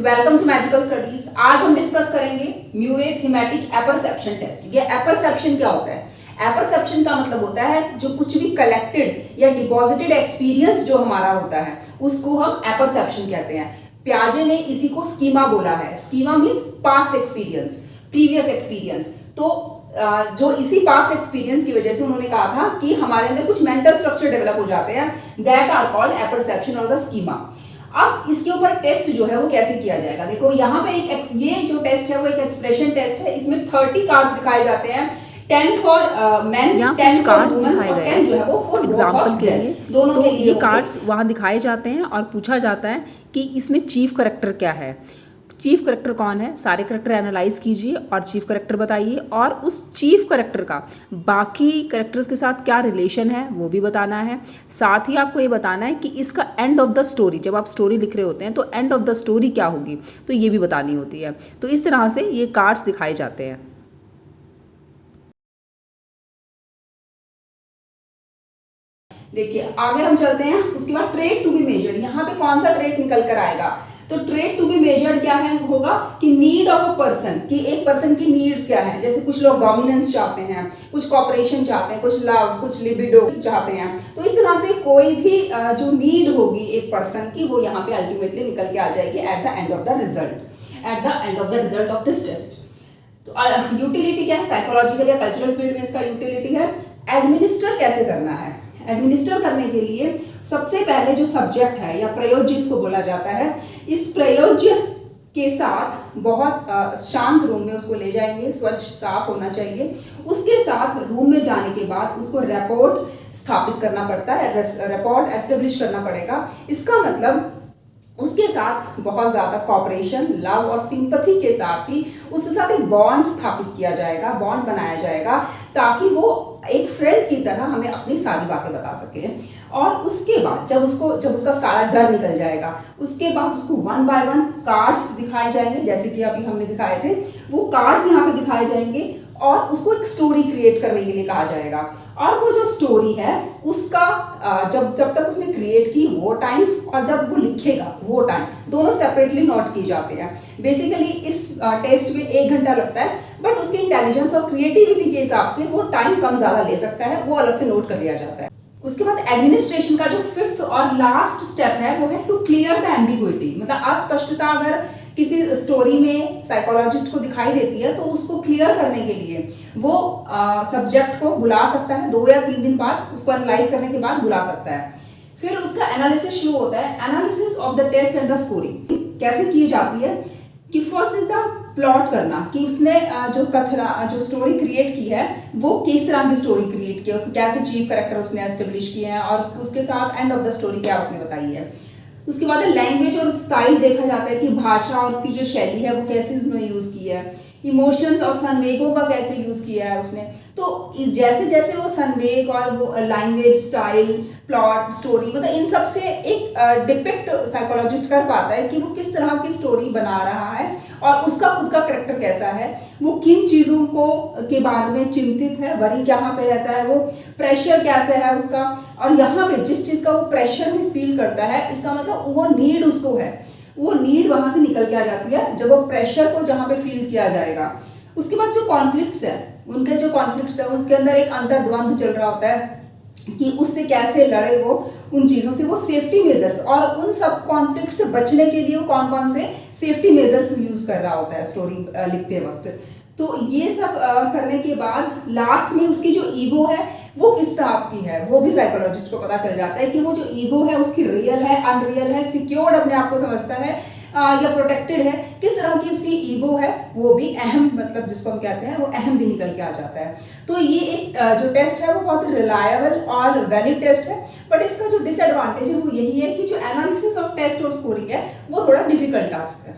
Welcome to magical studies. आज हम discuss करेंगे म्यूरे थीमेटिक एपरसेप्शन टेस्ट। ये एपरसेप्शन क्या होता है? एपरसेप्शन का मतलब होता है जो कुछ भी कलेक्टेड या डिपॉजिटेड एक्सपीरियंस जो हमारा होता है उसको हम एपरसेप्शन कहते हैं। पियाजे ने इसी को स्कीमा बोला है। Schema means past experience, previous experience. तो जो इसी पास्ट एक्सपीरियंस की वजह से उन्होंने कहा था कि हमारे अंदर कुछ मेंटल स्ट्रक्चर डेवलप हो जाते हैं, दैट आर कॉल्ड एपरसेप्शन और द स्कीमा। अब इसके ऊपर टेस्ट जो है वो कैसे किया जाएगा? देखो यहाँ पे ये जो टेस्ट है वो एक एक्सप्रेशन टेस्ट है। इसमें 30 कार्ड्स दिखाए जाते हैं, 10 फॉर मेन, 10 फॉर वुमेन और 10 जो है वो फॉर एग्जाम्पल के लिए। दोनों तो के लिए ये कार्ड्स वहाँ दिखाए जाते हैं और पूछा जाता है कि इसमें चीफ करेक्टर क्या है। चीफ करेक्टर कौन है, सारे करेक्टर एनालाइज कीजिए और चीफ करेक्टर बताइए, और उस चीफ करेक्टर का बाकी करेक्टर्स के साथ क्या रिलेशन है वो भी बताना है। साथ ही आपको ये बताना है कि इसका एंड ऑफ द स्टोरी, जब आप स्टोरी लिख रहे होते हैं तो एंड ऑफ द स्टोरी क्या होगी, तो ये भी बतानी होती है। तो इस तरह से ये कार्ड्स दिखाए जाते हैं। देखिए आगे हम चलते हैं। उसके बाद ट्रेट टू बी मेजर्ड, यहाँ पे कौन सा ट्रेट निकल कर आएगा? तो ट्रेट टू बी मेजर्ड क्या है होगा कि नीड ऑफ अ पर्सन, कि एक पर्सन की नीड्स क्या है। जैसे कुछ लोग डोमिनेंस चाहते हैं, कुछ कॉपरेशन चाहते हैं, कुछ लव, कुछ लिबिडो चाहते हैं। तो इस तरह से कोई भी जो नीड होगी एक पर्सन की वो यहाँ पे अल्टीमेटली निकल के आ जाएगी at the end of the result, at the end of the result of this test. तो यूटिलिटी क्या है? साइकोलॉजिकल या कल्चरल फील्ड में इसका यूटिलिटी है। एडमिनिस्टर कैसे करना है? एडमिनिस्टर करने के लिए सबसे पहले जो सब्जेक्ट है या प्रयोज्य इसको बोला जाता है, इस प्रयोज्य के साथ बहुत शांत रूम में उसको ले जाएंगे, स्वच्छ साफ होना चाहिए। उसके साथ रूम में जाने के बाद उसको रिपोर्ट स्थापित करना पड़ता है, रिपोर्ट एस्टेब्लिश करना पड़ेगा। इसका मतलब उसके साथ बहुत ज़्यादा कॉपरेशन, लव और सिंपथी के साथ ही उसके साथ एक बॉन्ड स्थापित किया जाएगा, बॉन्ड बनाया जाएगा, ताकि वो एक फ्रेंड की तरह हमें अपनी सारी बातें बता सके। और उसके बाद जब उसका सारा डर निकल जाएगा, उसके बाद उसको 1 बाय 1 कार्ड्स दिखाए जाएंगे, जैसे कि अभी हमने दिखाए थे। वो कार्ड्स यहाँ पे दिखाए जाएंगे और उसको एक स्टोरी क्रिएट करने के लिए कहा जाएगा। और वो जो स्टोरी है उसका जब तक उसने क्रिएट की वो टाइम और जब वो लिखेगा वो टाइम, दोनों सेपरेटली नोट किए जाते हैं। बेसिकली इस टेस्ट में 1 घंटा लगता है, बट उसके इंटेलिजेंस और क्रिएटिविटी के हिसाब से वो टाइम कम ज़्यादा ले सकता है, वो अलग से नोट कर लिया जाता है। उसके बाद एडमिनिस्ट्रेशन का जो 5th और लास्ट स्टेप है वो है टू क्लियर द एम्बिग्विटी। मतलब अस्पष्टता अगर किसी स्टोरी में साइकोलॉजिस्ट को दिखाई देती है तो उसको क्लियर करने के लिए वो सब्जेक्ट को बुला सकता है, 2 या 3 दिन बाद उसको एनालाइज करने के बाद बुला सकता है। फिर उसका एनालिसिस शुरू होता है। Analysis of the test and the story कैसे की जाती है कि फर्स्ट इज द प्लॉट करना, कि उसने जो स्टोरी क्रिएट की है वो किस तरह की स्टोरी क्रिएट की है, उसको कैसे चीफ कैरेक्टर उसने एस्टेब्लिश किए हैं और उसके साथ एंड ऑफ द स्टोरी क्या उसने बताई है। उसके बाद लैंग्वेज और स्टाइल देखा जाता है कि भाषा और उसकी जो शैली है वो कैसे उसने यूज़ की है। इमोशंस और संवेगों का कैसे यूज़ किया है उसने। तो जैसे जैसे वो संवेग और वो लैंग्वेज, स्टाइल, प्लॉट, स्टोरी, मतलब इन सब से एक डिपिक्ट साइकोलॉजिस्ट कर पाता है कि वो किस तरह की स्टोरी बना रहा है और उसका खुद का कैरेक्टर कैसा है, वो किन चीज़ों को के बारे में चिंतित है, वरी कहाँ पे रहता है, वो प्रेशर कैसे है उसका। और यहाँ पे जिस चीज़ का वो प्रेशर में फील करता है, इसका मतलब वो नीड उसको है, वो नीड वहाँ से निकल के आ जाती है जब वो प्रेशर को जहाँ पे फील किया जाएगा। उसके बाद जो कॉन्फ्लिक्ट्स है, उनके जो कॉन्फ्लिक्ट्स है उसके अंदर एक अंतर्द्वंद चल रहा होता है कि उससे कैसे लड़े वो, उन चीज़ों से, वो सेफ्टी मेजर्स और उन सब कॉन्फ्लिक्ट से बचने के लिए वो कौन कौन से सेफ्टी मेजर्स यूज़ कर रहा होता है स्टोरी लिखते वक्त। तो ये सब करने के बाद लास्ट में उसकी जो ईगो है वो किस टाइप की है वो भी साइकोलॉजिस्ट को पता चल जाता है कि वो जो ईगो है उसकी रियल है, अनरियल है, सिक्योर्ड अपने आप को समझता है या प्रोटेक्टेड है, किस तरह की उसकी ईगो है। वो भी अहम, मतलब जिसको हम कहते हैं वो अहम भी निकल के आ जाता है। तो ये एक जो टेस्ट है वो बहुत रिलायबल और वैलिड टेस्ट है, बट इसका जो डिसएडवांटेज है वो यही है कि जो एनालिसिस ऑफ टेस्ट और स्कोरिंग है वो थोड़ा डिफिकल्ट टास्क है।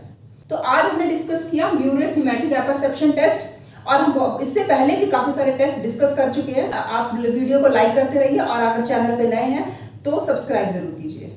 तो आज हमने डिस्कस किया म्यूरे थीमेटिक एपरसेप्शन टेस्ट, और हम इससे पहले भी काफ़ी सारे टेस्ट डिस्कस कर चुके हैं। आप वीडियो को लाइक करते रहिए और अगर चैनल पे नए हैं तो सब्सक्राइब जरूर कीजिए।